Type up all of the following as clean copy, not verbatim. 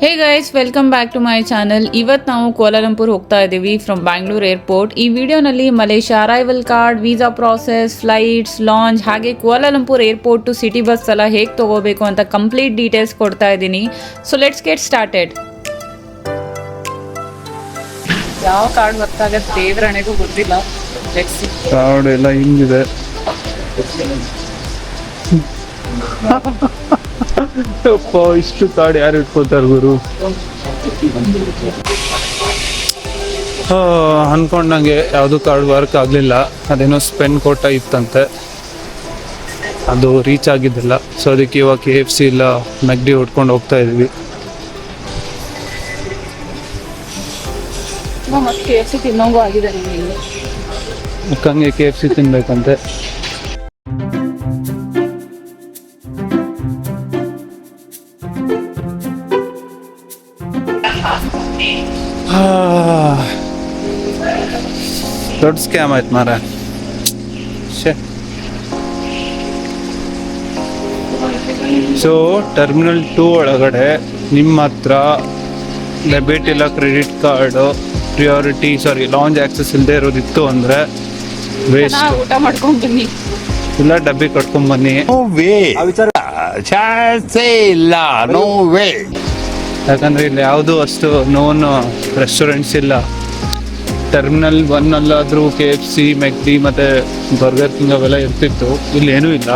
Hey guys, welcome back to my channel. ಇವತ್ತು ನಾವು ಕೋಲಾಲಂಪುರ್ ಹೋಗ್ತಾ ಇದ್ದೀವಿ ಫ್ರಮ್ ಬ್ಯಾಂಗ್ಳೂರ್ ಏರ್ಪೋರ್ಟ್. ಈ ವಿಡಿಯೋನಲ್ಲಿ Malaysia arrival card, visa process, flights, lounge ಹಾಗೆ Kuala Lumpur airport to city bus ಎಲ್ಲ ಹೇಗೆ ತೊಗೋಬೇಕು ಅಂತ ಕಂಪ್ಲೀಟ್ ಡೀಟೇಲ್ಸ್ ಕೊಡ್ತಾ ಇದ್ದೀನಿ. So let's get started. ಯಾವ ಕಾರ್ಡ್ ಗೊತ್ತಾಗತ್ತೆ ದೇವ್ರಣೆಗೂ ಗೊತ್ತಿಲ್ಲ. ಕಾರ್ಡ್ ಎಲ್ಲ ಹಿಂಗಿದೆ. ಇಷ್ಟು ಕಾರ್ಡ್ ಯಾರು ಇಟ್ಕೋತಾರ ಗುರು? ಅನ್ಕೊಂಡಂಗೆ ಯಾವುದು ಕಾರ್ಡ್ ವರ್ಕ್ ಆಗಲಿಲ್ಲ. ಅದೇನೋ ಸ್ಪೆನ್ ಕೋಟ ಇತ್ತಂತೆ, ಅದು ರೀಚ್ ಆಗಿದ್ದಿಲ್ಲ. ಸೊ ಅದಕ್ಕೆ ಇವಾಗ KFC ಇಲ್ಲ ಮೆಗ್ಡಿ ಹೊಡ್ಕೊಂಡು ಹೋಗ್ತಾ ಇದೀವಿ. KFC ತಿನ್ನೋಂಗೂ ಆಗಿದೆ ನಿಮಗೆ. ಅಕ್ಕಂಗೆ KFC ತಿನ್ಬೇಕಂತೆ. ದೊಡ್ಡ ಸ್ಕ್ಯಾಮ್ ಆಯ್ತು ಮಾರ. ಸೊ ಟರ್ಮಿನಲ್ 2 ಒಳಗಡೆ ನಿಮ್ಮ ಹತ್ರ ಡೆಬಿಟ್ ಇಲ್ಲ ಕ್ರೆಡಿಟ್ ಕಾರ್ಡು ಲಾಂಚ್ ಆಕ್ಸೆಸ್ ಇಲ್ಲದೆ ಇರೋದಿತ್ತು ಅಂದರೆ ವೇಸ್ಟ್. ಊಟ ಮಾಡ್ಕೊಂಡು ಬನ್ನಿ, ಇಲ್ಲ ಡಬ್ಬಿ ಕಟ್ಕೊಂಡ್ ಬನ್ನಿ. ಯಾಕಂದ್ರೆ ಇಲ್ಲಿ ಯಾವುದು ಅಷ್ಟು ನೋನ್ ರೆಸ್ಟೋರೆಂಟ್ಸ್ ಇಲ್ಲ. ಟರ್ಮಿನಲ್ 1 ಅಲ್ಲಾದ್ರೂ KFC, ಮೆಗ್ಡಿ ಮತ್ತೆ ಬರ್ಗರ್ ಕಿಂಗ್ ಅವೆಲ್ಲ ಇರ್ತಿತ್ತು. ಇಲ್ಲಿ ಏನೂ ಇಲ್ಲ.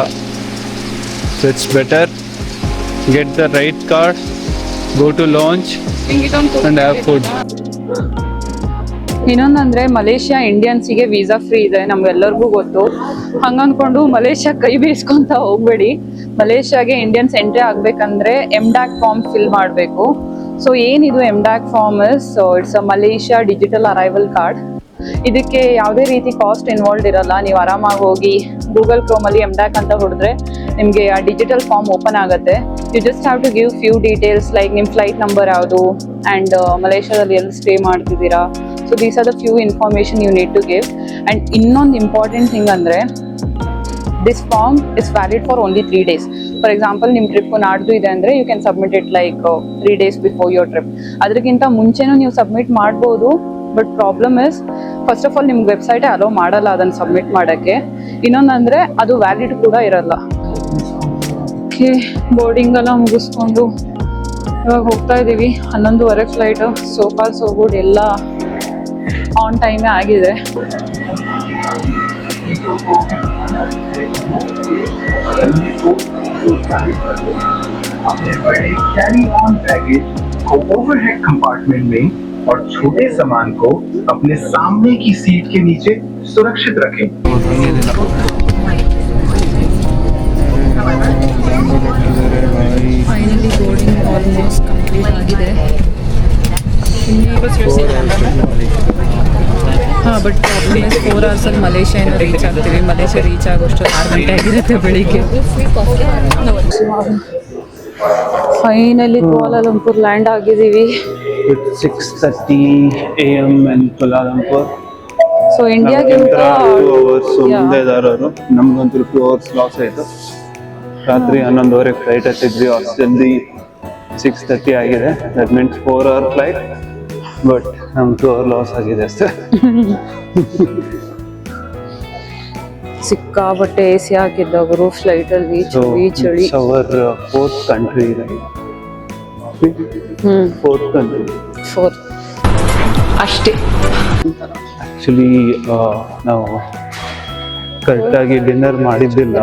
So it's better get the right card, go to lounge and have food. ಇನ್ನೊಂದಂದ್ರೆ ಮಲೇಷ್ಯಾ ಇಂಡಿಯನ್ಸಿಗೆ ವೀಸಾ ಫ್ರೀ ಇದೆ, ನಮ್ಗೆಲ್ಲರಿಗೂ ಗೊತ್ತು. ಹಂಗನ್ಕೊಂಡು ಮಲೇಷ್ಯಾ ಕೈ ಬೇಯಿಸ್ಕೊಂತ ಹೋಗ್ಬೇಡಿ. ಮಲೇಷ್ಯಾಗೆ ಇಂಡಿಯನ್ಸ್ ಎಂಟ್ರಿ ಆಗ್ಬೇಕಂದ್ರೆ MDAC ಫಾರ್ಮ್ ಫಿಲ್ ಮಾಡಬೇಕು. ಸೊ ಏನಿದು MDAC form it's a Malaysia digital arrival card. ಇದಕ್ಕೆ ಯಾವುದೇ ರೀತಿ ಕಾಸ್ಟ್ ಇನ್ವಾಲ್ವ್ ಇರಲ್ಲ. ನೀವು ಆರಾಮಾಗಿ ಹೋಗಿ ಗೂಗಲ್ ಕ್ರೋಮಲ್ಲಿ MDAC ಅಂತ ಹೊಡೆದ್ರೆ ನಿಮಗೆ ಆ ಡಿಜಿಟಲ್ ಫಾರ್ಮ್ ಓಪನ್ ಆಗುತ್ತೆ. You just have to give few details like ನಿಮ್ಮ ಫ್ಲೈಟ್ ನಂಬರ್ ಯಾವುದು ಆ್ಯಂಡ್ ಮಲೇಷ್ಯಾದಲ್ಲಿ ಎಲ್ಲಿ ಸ್ಟೇ ಮಾಡ್ತಿದ್ದೀರಾ. So these are the few information you need to give. And ಇನ್ನೊಂದು ಇಂಪಾರ್ಟೆಂಟ್ ಥಿಂಗ್ ಅಂದರೆ this form is valid for only 3 days. For example ನಿಮ್ಮ trip ನಾಡ್ದು ಇದೆ ಅಂದರೆ you can submit it like 3 days before your trip. ಅದಕ್ಕಿಂತ ಮುಂಚೆನೂ ನೀವು submit ಮಾಡ್ಬೋದು. But problem is first of all ನಿಮ್ಗೆ ವೆಬ್ಸೈಟೇ ಅಲೋ ಮಾಡಲ್ಲ ಅದನ್ನು ಸಬ್ಮಿಟ್ ಮಾಡೋಕ್ಕೆ. ಇನ್ನೊಂದಂದರೆ ಅದು ವ್ಯಾಲಿಡ್ ಕೂಡ ಇರಲ್ಲ. ಓಕೆ, ಬೋರ್ಡಿಂಗ್ ಎಲ್ಲ ಮುಗಿಸ್ಕೊಂಡು ಇವಾಗ ಹೋಗ್ತಾ ಇದ್ದೀವಿ. 11:30 flight. So for so good, ಎಲ್ಲ ಆನ್ ಟೈಮೇ ಆಗಿದೆ. अपने बड़े कैरी ऑन बैगेज को ओवरहेड कंपार्टमेंट में और छोटे सामान को अपने सामने की सीट के नीचे सुरक्षित रखें. ಫೈನಲಿ ಬೋರ್ಡಿಂಗ್ ಆಲ್ಮೋಸ್ಟ್ ಕಂಪ್ಲೀಟ್ ಆಗಿದೆ. ಹಾಂ, ಬಟ್ ಪ್ರಾಬ್ಲಮ್ ಇಸ್ 4 hours ಮಲೇಷ್ಯಾನ ರೀಚ್ ಆಗ್ತೀವಿ. ಮಲೇಷ್ಯಾ ರೀಚ್ ಆಗೋಷ್ಟು 6 ಗಂಟೆ ಆಗಿರುತ್ತೆ ಬೆಳಿಗ್ಗೆ. ಫೈನಲಿ ಕೋಲಾಲಂಪುರ್ ಲ್ಯಾಂಡ್ ಆಗಿದ್ದೀವಿ. 6:30 AM in Kuala ಸೊ ಇಂಡಿಯಾಗಿಂತ 2 hours ಮುಂದೆ ಇದಾರವರು. ನಮ್ಗಂತೂ 2 hours ಲಾಸ್ ಆಯಿತು. ರಾತ್ರಿ 11:30 ಫ್ಲೈಟ್ ಹತ್ತಿದ್ವಿ. ಜಲ್ದಿ 6:30 ಆಗಿದೆ. That means 4 hour flight. But ನಮ್ಗೆ 2 hour ಲಾಸ್ ಆಗಿದೆ ಅಷ್ಟೇ. ಸಿಕ್ಕಾಬಟ್ಟೆ AC ಹಾಕಿದ್ದವರು ಫ್ಲೈಟಲ್ಲಿ. ಚಳಿ. Hour 4th country. 4th country. 4 ಅಷ್ಟೇ. ಆ್ಯಕ್ಚುಲಿ ನಾವು ಕರೆಕ್ಟಾಗಿ ಡಿನ್ನರ್ ಮಾಡಿದ್ದಿಲ್ಲ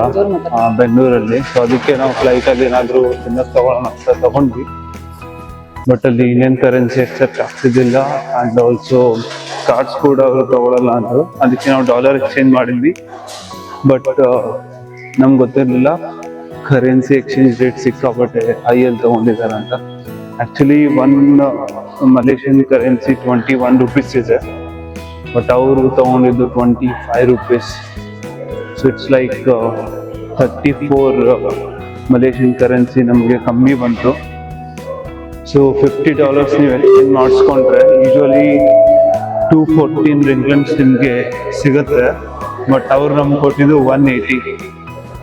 ಬೆಂಗಳೂರಲ್ಲಿ. ಸೊ ಅದಕ್ಕೆ ನಾವು ಫ್ಲೈಟಲ್ಲಿ ಏನಾದರೂ ಡಿನ್ನರ್ ತೊಗೊಳ್ಳೋಣ ಅಂತ ತೊಗೊಂಡ್ವಿ. ಬಟ್ ಅಲ್ಲಿ ಇಂಡಿಯನ್ ಕರೆನ್ಸಿ ಎಕ್ಸೆಪ್ಟ್ ಆಗ್ತಿದ್ದಿಲ್ಲ. ಆ್ಯಂಡ್ ಆಲ್ಸೋ ಕಾರ್ಡ್ಸ್ ಕೂಡ ಅವರು ತೊಗೊಳ್ಳಲ್ಲ ಅಂದರು. ಅದಕ್ಕೆ ನಾವು ಡಾಲರ್ ಎಕ್ಸ್ಚೇಂಜ್ ಮಾಡಿದ್ವಿ. ಬಟ್ ನಮ್ಗೆ ಗೊತ್ತಿರಲಿಲ್ಲ ಕರೆನ್ಸಿ ಎಕ್ಸ್ಚೇಂಜ್ ರೇಟ್ ಸಿಕ್ಕಾಪಟ್ಟೆ ಹೈಯಲ್ಲಿ ತೊಗೊಂಡಿದ್ದಾರೆ ಅಂತ. ಆ್ಯಕ್ಚುಲಿ 1 ಮಲೇಷಿಯನ್ ಕರೆನ್ಸಿ 21 rupees ಇದೆ. ಬಟ್ ಅವರು ತೊಗೊಂಡಿದ್ದು 25 rupees. So it's like 34 Malaysian currency ನಮಗೆ ಕಮ್ಮಿ ಬಂತು. ಸೊ $50 ನೀವು ಎಕ್ಸ್ಚೇಂಜ್ ಮಾಡಿಸ್ಕೊಂಡ್ರೆ ಯೂಶ್ವಲಿ 214 ರಿಂಗ್ಲಂಡ್ಸ್ ನಿಮಗೆ ಸಿಗುತ್ತೆ. ಬಟ್ ಅವ್ರು ನಮ್ಗೆ ಕೊಟ್ಟಿದ್ದು 180.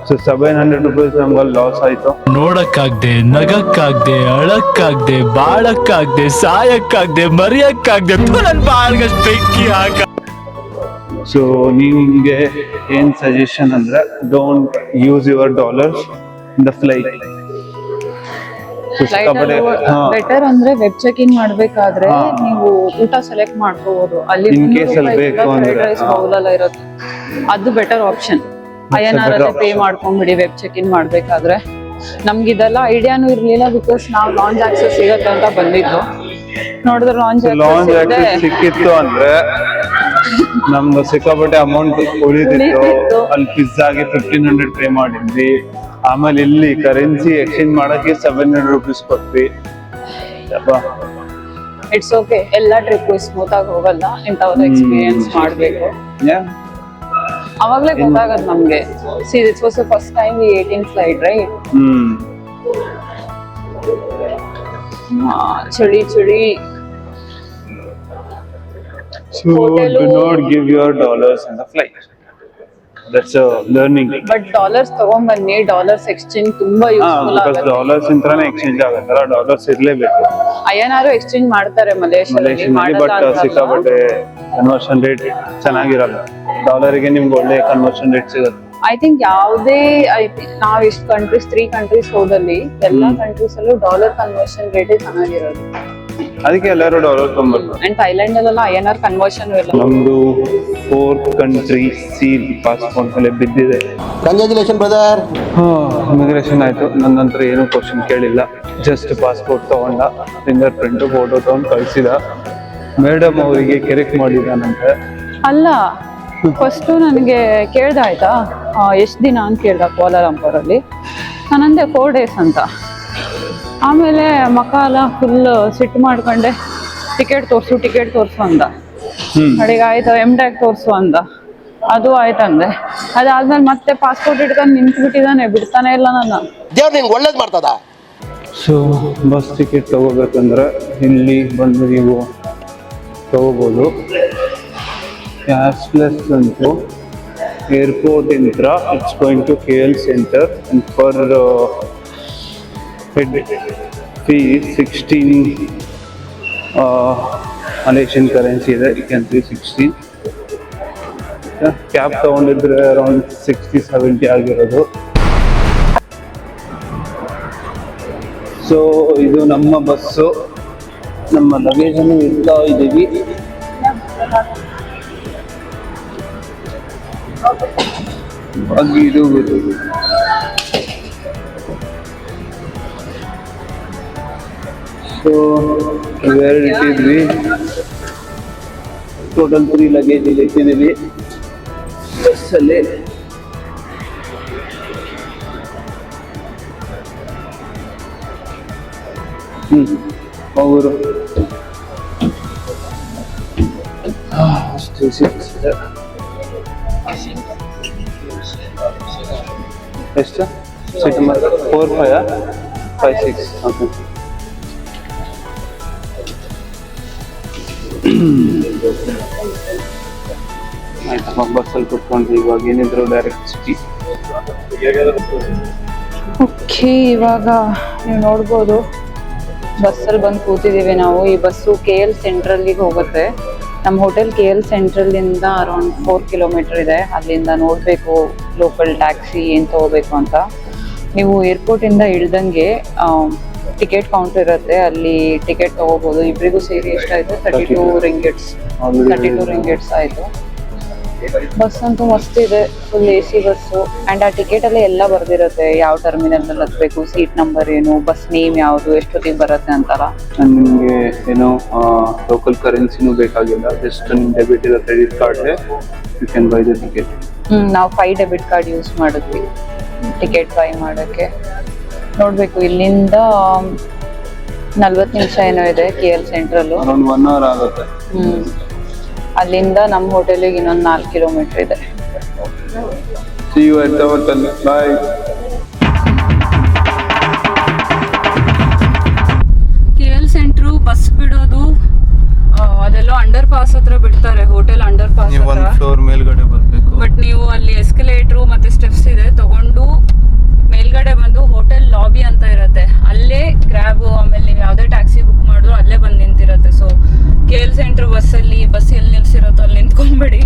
ಸೊ 700 ರುಪೀಸ್ ನಮ್ಗೆ ಲಾಸ್ ಆಯ್ತು. ನೋಡಕ್ಕಾಗ್ದೆ, ನಗಕ್ಕಾಗ್ದೆ, ಅಳಕ್ಕಾಗ್ದೆ, ಬಾಳಕ್ಕಾಗ್ದೆ, ಸಾಯಕ್ಕಾಗ್ದೆ, ಮರಿಯಕ್ಕಾಗ್ದೆ, ನನ್ ಬಾಳ್ಗಷ್ಟು ಬೆಂಕಿ ಹಾಕ. ಸೊ ನಿಮ್ಗೆ ಏನ್ ಸಜೆಷನ್ ಅಂದ್ರೆ, don't use your dollars in the flight. Better ಅಂದ್ರೆ ವೆಬ್ ಚೆಕ್ ಇನ್ ಮಾಡ್ಬೇಕಾದ್ರೆ ನೀವು ಊಟ ಸೆಲೆಕ್ಟ್ ಮಾಡ್ಕೋಬಹುದು. ಅಲ್ಲಿ In case ಅಲ್ಲಿ ಬೇಕು ಅಂದ್ರೆ, ಬೌಲ್ ಎಲ್ಲ ಇರುತ್ತೆ, ಅದು ಬೆಟರ್ ಆಪ್ಷನ್. INR ಅಲ್ಲೇ ಪೇ ಮಾಡ್ಕೊಂಡ್ಬಿಡಿ ವೆಬ್ ಚೆಕ್ ಇನ್ ಮಾಡ್ಬೇಕಾದ್ರೆ. ನಮ್ಗೆ ಇದೆಲ್ಲ ಐಡಿಯಾನು ಇರ್ಲಿಲ್ಲ, ಬಿಕಾಸ್ ನಾವು ಲಾಂಚ್ ಆಕ್ಸೆಸ್ ಸಿಗತ್ತೆ ಅಂತ ಬಂದಿದ್ದು. ನೋಡಿದ್ರೆ ಲಾಂಚ್ ಆಕ್ಸೆಸ್ ಸಿಕ್ಕಿತ್ತು ಅಂದ್ರೆ ನಮ್ದು ಸಿಕ್ಕಾಪಟ್ಟೆ ಅಮೌಂಟ್ ಉಳಿದಿತ್ತು. ಅಲ್ಲಿ ಪಿಜ್ಜಾಗೆ 1500 ಪೇ ಮಾಡಿದ್ವಿ. ಆಮೇಲೆ ಇಲ್ಲಿ ಕರೆನ್ಸಿ ಎಕ್ಸ್ಚೇಂಜ್ ಮಾಡಕ್ಕೆ 700 ರುಪೀಸ್ ಕೊಟ್ವಿ. ಇಟ್ಸ್ ಓಕೆ, ಎಲ್ಲಾ ಟ್ರಿಪ್ ಸ್ಮೂತ್ ಆಗಿ ಹೋಗಲ್ಲ, ಇಂಥವ್ರ ಎಕ್ಸ್ಪೀರಿಯನ್ಸ್ ಮಾಡ್ಬೇಕು. ಅವಾಗ್ಲೇ ಗೊತ್ತಾಗದ್ ನಮ್ಗೆ. See this was the first time we eight in flight, right? ಚಳಿ ಚಳಿ. So do not give your dollars in the flight. That's a learning. But dollars ತಗೊಂಡ್ಬನ್ನಿ, ಡಾಲರ್ಸ್ ಎಕ್ಸ್ಚೇಂಜ್ ತುಂಬಾ ಯೂಸ್ಫುಲ್ ಆಗುತ್ತೆ. ಡಾಲರ್ಸ್ ಇಂತಾನೆ ಎಕ್ಸ್ಚೇಂಜ್ ಆಗುತ್ತಲ್ಲ, ಡಾಲರ್ಸ್ ಇರ್ಲೇಬೇಕು. INR exchange ಮಾಡ್ತಾರೆ ಮಲೇಷ್ಯಾದಲ್ಲಿ, ಬಟ್ ಸಿಕ್ಕಾಪಟ್ಟೆ ಕನ್ವರ್ಷನ್ ರೇಟ್ ಚೆನ್ನಾಗಿರಲ್ಲ. ಡಾಲರಿಗೆ ನಿಮ್ಗೆ ಒಳ್ಳೆ ಕನ್ವರ್ಷನ್ ರೇಟ್ ಸಿಗುತ್ತೆ. ಐ ಥಿಂಕ್ ಯಾವುದೇ ನಾವ್ ಇಷ್ಟು ಕಂಟ್ರೀಸ್ 3 ಕಂಟ್ರೀಸ್ ಹೋದಲ್ಲಿ ಎಲ್ಲಾ ಕಂಟ್ರೀಸ್ ಅಲ್ಲೂ ಡಾಲರ್ ಕನ್ವರ್ಷನ್ ರೇಟ್ ಚೆನ್ನಾಗಿರೋದು. ಅದಕ್ಕೆ ಎಲ್ಲರೂ ಡಾಲರ್ ತೊಗೊಂಡ್ಬರ್ತಾರೆ. ಅಂಡ್ ಥೈಲ್ಯಾಂಡ್ ಅಲ್ಲೆಲ್ಲ INR ಕನ್ವರ್ಷನ್ ಇಲ್ಲ. ನಮ್ದು 4th ಕಂಟ್ರಿ ಸೀಲ್ ಪಾಸ್ಪೋರ್ಟ್ ಮೇಲೆ ಬಿದ್ದಿದೆ. Congratulation brother. ಇಮಿಗ್ರೇಷನ್ ಆಯ್ತು. ನನ್ನ ನಂತರ ಏನು ಕ್ವಶನ್ ಕೇಳಿಲ್ಲ, ಜಸ್ಟ್ ಪಾಸ್ಪೋರ್ಟ್ ತಗೊಂಡ, ಫಿಂಗರ್ ಪ್ರಿಂಟ್, ಫೋಟೋ ತಗೊಂಡು ಕಳಿಸಿದ. ಮೇಡಮ್ ಅವರಿಗೆ ಕರೆಕ್ಟ್ ಮಾಡಿದಾನಂತೆ. ಅಲ್ಲ, ಫಸ್ಟ್ ನನಗೆ ಕೇಳ್ದ ಆಯ್ತಾ ಎಷ್ಟು ದಿನ ಅಂತ ಕೇಳ್ದ ಕೋಲಾಲಂಪುರ್ ಅಲ್ಲಿ. ನಾನಂದೆ 4 days ಅಂತ. ಆಮೇಲೆ ಮಕ ಎಲ್ಲ ಫುಲ್ ಸಿಟ್ಟು ಮಾಡ್ಕೊಂಡೆ, ಟಿಕೆಟ್ ತೋರ್ಸು ಅಂದ. ಅಡಿಗೆ ಆಯ್ತು, MDAC ತೋರ್ಸು ಅಂದ, ಅದು ಆಯ್ತಂದೆ. ಅದಾದ್ಮೇಲೆ ಮತ್ತೆ ಪಾಸ್ಪೋರ್ಟ್ ಇಟ್ಕೊಂಡು ನಿಂತ್ಬಿಟ್ಟಿದ್ದಾನೆ, ಬಿಡ್ತಾನೆ ಇಲ್ಲ ನನ್ನ. ದೇವ್ರು ನಿಂಗೆ ಒಳ್ಳೇದು ಮಾಡ್ತದ. ಸೊ ಬಸ್ ಟಿಕೆಟ್ ತಗೋಬೇಕಂದ್ರೆ ಇಲ್ಲಿ ಬಂದು ನೀವು ತಗೋಬೋದು. ಕ್ಯಾಶ್ಲೆಸ್ ಅಂತೂ ಏರ್ಪೋರ್ಟ್ ಇಂತ್ರ it's going to KL centre and for head fee 16 Malaysian currency ಇದೆ. You can see 16. ಕ್ಯಾಬ್ ತಗೊಂಡಿದ್ರೆ ಅರೌಂಡ್ 60-70 ಆಗಿರೋದು. ಸೊ ಇದು ನಮ್ಮ ಬಸ್ಸು. ನಮ್ಮ ಲಗೇಜನ್ನು ಇಡ್ತಾ ಇದ್ದೀವಿ. ಇದು ಸೊ ವೇರ್ ಇಟ್ಟಿದ್ವಿ. ಟೋಟಲ್ 3 ಲಗೇಜ್ ಇಲ್ಲಿ ಇಟ್ಟಿದ್ದೀವಿ ಬಸ್ಸಲ್ಲಿ. ಅವರು ಎಷ್ಟು ಸೀಟ್ ನಂಬರ್ 4, 5, 6. ಓಕೆ. ಆಯ್ತಪ್ಪ, ಬಸ್ಸಲ್ಲಿ ಕುತ್ಕೊಂಡ್ವಿ. ಇವಾಗ ಏನಿದ್ರು ಡೈರೆಕ್ಟ್ ಸಿಟಿ. ಓಕೆ, ಇವಾಗ ನೀವು ನೋಡ್ಬೋದು ಬಸ್ಸಲ್ಲಿ ಬಂದು ಕೂತಿದ್ದೀವಿ ನಾವು. ಈ ಬಸ್ಸು KL ಸೆಂಟ್ರಲ್ಗೆ ಹೋಗುತ್ತೆ. ನಮ್ಮ ಹೋಟೆಲ್ KL ಸೆಂಟ್ರಲ್ಲಿಂದ ಅರೌಂಡ್ 4 ಕಿಲೋಮೀಟರ್ ಇದೆ. ಅಲ್ಲಿಂದ ನೋಡಬೇಕು ಲೋಕಲ್ ಟ್ಯಾಕ್ಸಿ ಏನು ತೊಗೋಬೇಕು ಅಂತ. ನೀವು ಏರ್ಪೋರ್ಟಿಂದ ಇಳ್ದಂಗೆ ಟಿಕೆಟ್ ಕೌಂಟರ್ ಇರುತ್ತೆ, ಅಲ್ಲಿ ಟಿಕೆಟ್ ತೊಗೋಬೋದು. ಇಬ್ಬರಿಗೂ ಸೇರಿ ಎಷ್ಟಾಯಿತು? 32 ರಿಂಗಿಟ್ಸ್. 32 ರಿಂಗಿಟ್ಸ್ ಆಯಿತು. ಬಸ್ ಅಂತೂ ಮಸ್ತ್ ಇದೆ, ಫುಲ್ AC ಬಸ್ಸು. ಆ್ಯಂಡ್ ಆ ಟಿಕೆಟಲ್ಲಿ ಎಲ್ಲ ಬರ್ದಿರುತ್ತೆ, ಯಾವ ಟರ್ಮಿನಲ್ನಲ್ಲಿ ಹತ್ತಬೇಕು, ಸೀಟ್ ನಂಬರ್ ಏನು, ಬಸ್ ನೇಮ್ ಯಾವುದು, ಎಷ್ಟೊತ್ತಿಗೆ ಬರುತ್ತೆ ಅಂತಾರ. ನಿಮಗೆ ಏನೋ ಲೋಕಲ್ ಕರೆನ್ಸಿನೂ ಬೇಕಾಗಿಲ್ಲ, ಜಸ್ಟ್ ನಿಮ್ಮ ಡೆಬಿಟ್ ಇರೋ ಕ್ರೆಡಿಟ್ ಕಾರ್ಡ್ಗೆ you can buy the ticket. ನಾವು 5 ಡೆಬಿಟ್ ಕಾರ್ಡ್ ಯೂಸ್ ಮಾಡಿದ್ವಿ ಟಿಕೆಟ್ ಬೈ ಮಾಡೋಕ್ಕೆ. ನೋಡಬೇಕು, ಇಲ್ಲಿಂದ 40 ನಿಮಿಷ ಏನೋ ಇದೆ KL ಸೆಂಟ್ರಲ್ಲು. ಅರೌಂಡ್ 1 hour ಆಗುತ್ತೆ. ಅಲ್ಲಿಂದ ನಮ್ಮ ಹೋಟೆಲಿಗೆ ಇನ್ನೊಂದು 4 ಕಿಲೋಮೀಟರ್ ಇದೆ. See you at the hotel. Bye. KL centre bus ಬಿಡೋದು ಅದೆಲ್ಲ ಅಂಡರ್ ಪಾಸ್ ಹತ್ರ ಬಿಡ್ತಾರೆ, ಹೋಟೆಲ್ ಅಂಡರ್ ಪಾಸ್ ನೀವು 1 ಫ್ಲೋರ್ ಮೇಲ್ಗಡೆ ಬರಬೇಕು. ಬಟ್ ನೀವು ಅಲ್ಲಿ ಎಸ್ಕಲೇಟ್ರು ಮತ್ತು ಸ್ಟೆಪ್ಸ್ ಇದೆ ತಗೊಂಡು ಮೇಲ್ಗಡೆ ಬಂದು ಹೋಟೆಲ್ ಲಾಬಿ ಅಂತ ಇರುತ್ತೆ, ಅಲ್ಲೇ ಗ್ರ್ಯಾಬು ಆಮೇಲೆ ನೀವು ಯಾವುದೇ ಟ್ಯಾಕ್ಸಿ ಬುಕ್ ಮಾಡಿದ್ರು ಅಲ್ಲೇ ಬಂದು ನಿಂತಿರುತ್ತೆ. ಸೊ KL ಸೆಂಟ್ರ್ ಬಸ್ ಎಲ್ಲಿ ನಿಲ್ಸಿರುತ್ತೋ ಅಲ್ಲಿ ನಿಂತ್ಕೊಂಡ್ಬಿಡಿ,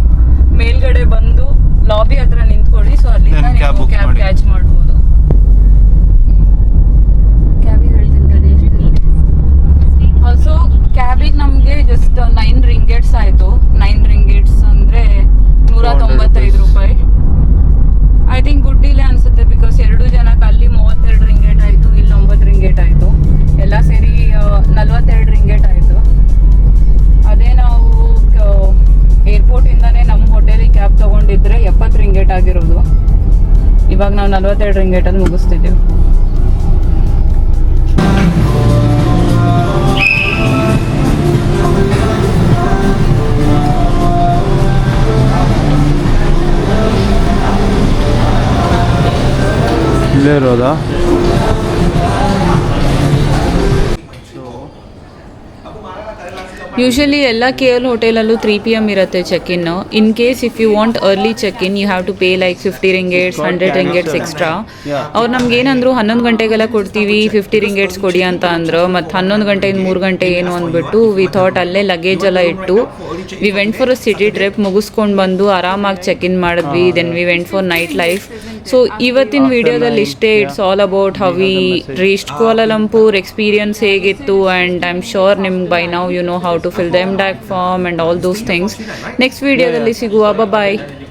ಮೇಲ್ಗಡೆ ಬಂದು ಲಾಬಿ ಹತ್ರ ನಿಂತ್ಕೊಳ್ಳಿ. ಸೊ ಅಲ್ಲಿಂದ ನೀವು ಕ್ಯಾಬ್ ಕ್ಯಾಚ್ ಮಾಡ್ಬೋದು. ಕ್ಯಾಬಿಗೆ ಹೇಳ್ತೀನಿ ಆಲ್ಸೋ ಕ್ಯಾಬಿಗೆ ನಮಗೆ ಜಸ್ಟ್ 9 ರಿಂಗೇಟ್ಸ್ ಆಯಿತು. 9 ರಿಂಗೇಟ್ಸ್ ಅಂದರೆ 195 ರೂಪಾಯಿ. ಐ ಥಿಂಕ್ ಗುಡ್ ಡೀಲೇ ಅನಿಸುತ್ತೆ, ಬಿಕಾಸ್ 2 ಜನಕ್ಕೆ ಅಲ್ಲಿ 32 ರಿಂಗೇಟ್ ಆಯಿತು, ಇಲ್ಲಿ 9 ರಿಂಗೇಟ್ ಆಯಿತು, ಎಲ್ಲ ಸೇರಿ 42 ರಿಂಗೇಟ್ ಆಯಿತು. ಅದೇ ನಾವು ಏರ್ಪೋರ್ಟಿಂದನೇ ನಮ್ಮ ಹೋಟೆಲಿಗೆ ಕ್ಯಾಬ್ ತೊಗೊಂಡಿದ್ರೆ 70 ರಿಂಗೇಟ್ ಆಗಿರೋದು. ಇವಾಗ ನಾವು 42 ರಿಂಗೇಟಲ್ಲಿ ಮುಗಿಸ್ತಿದ್ದೀವಿ. ಇಲ್ಲೇ ಇರೋದಾ? ಯೂಶಲಿ ಎಲ್ಲ KL ಹೋಟೆಲಲ್ಲೂ 3 PM ಇರುತ್ತೆ check-in. In case if you want early check-in you have to pay like 50 ringgits 100 ringgits extra. ಅವ್ರು ನಮ್ಗೆ ಏನಂದ್ರು 11 ಗಂಟೆಗೆಲ್ಲ ಕೊಡ್ತೀವಿ 50 ರಿಂಗೇಟ್ಸ್ ಕೊಡಿ ಅಂತ ಅಂದ್ರು. ಮತ್ತು 11 ಗಂಟೆಯಿಂದ 3 ಗಂಟೆ ಏನು ಅಂದ್ಬಿಟ್ಟು ವಿ ಥಾಟ್ ಅಲ್ಲೇ ಲಗೇಜ್ ಎಲ್ಲ ಇಟ್ಟು we went for a city trip, ಮುಗಿಸ್ಕೊಂಡು ಬಂದು ಆರಾಮಾಗಿ ಚೆಕ್-ಇನ್ ಮಾಡಿದ್ವಿ. Then we went for night life. So ಇವತ್ತಿನ ವಿಡಿಯೋದಲ್ಲಿ ಇಷ್ಟೇ. It's all about how we reached Kuala Lumpur, experience ಹೇಗಿತ್ತು, ಆ್ಯಂಡ್ ಐ ಆಮ್ ಶೋರ್ ನಿಮ್ಗೆ by now you know how to fill the MDAC form and all those things. Next video dalli sigua. Bye bye.